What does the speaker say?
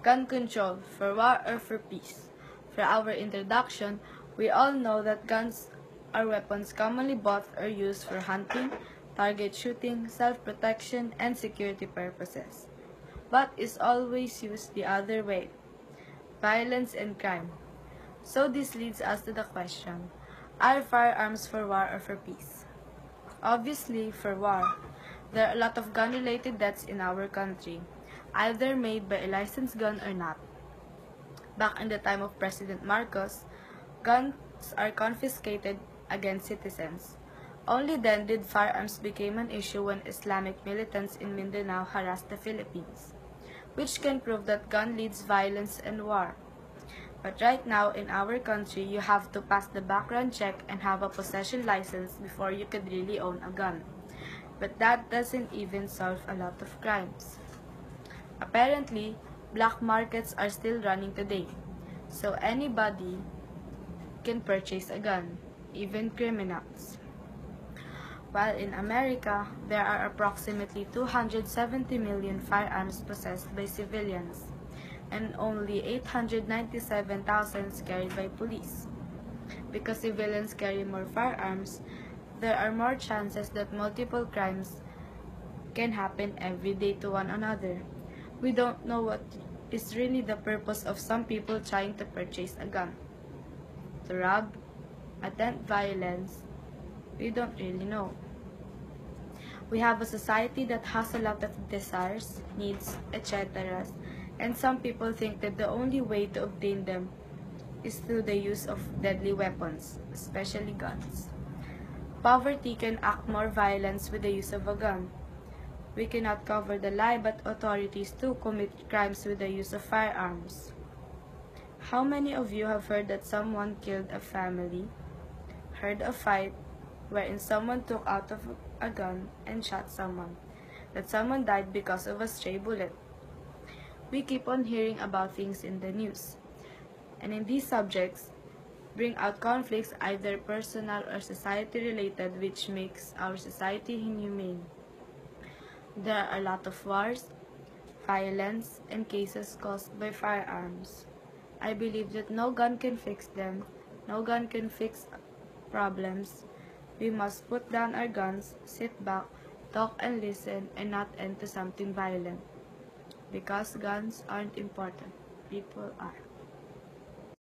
Gun control, for war or for peace? For our introduction, we all know that guns are weapons commonly bought or used for hunting, target shooting, self-protection, and security purposes. But is always used the other way, violence and crime. So this leads us to the question, are firearms for war or for peace? Obviously, for war. There are a lot of gun-related deaths in our country, either made by a licensed gun or not. Back in the time of President Marcos, guns are confiscated against citizens. Only then did firearms become an issue when Islamic militants in Mindanao harassed the Philippines, which can prove that gun leads violence and war. But right now in our country, you have to pass the background check and have a possession license before you could really own a gun. But that doesn't even solve a lot of crimes. Apparently, black markets are still running today, so anybody can purchase a gun, even criminals. While in America, there are approximately 270 million firearms possessed by civilians, and only 897,000 carried by police. Because civilians carry more firearms, there are more chances that multiple crimes can happen every day to one another. We don't know what is really the purpose of some people trying to purchase a gun. To rob, attempt violence, we don't really know. We have a society that has a lot of desires, needs, etc. And some people think that the only way to obtain them is through the use of deadly weapons, especially guns. Poverty can act more violence with the use of a gun. We cannot cover the lie, but authorities too commit crimes with the use of firearms. How many of you have heard that someone killed a family, heard a fight wherein someone took out of a gun and shot someone, that someone died because of a stray bullet? We keep on hearing about things in the news, and in these subjects bring out conflicts either personal or society related, which makes our society inhumane. There are a lot of wars, violence, and cases caused by firearms. I believe that no gun can fix them, no gun can fix problems. We must put down our guns, sit back, talk and listen, and not end to something violent. Because guns aren't important, people are.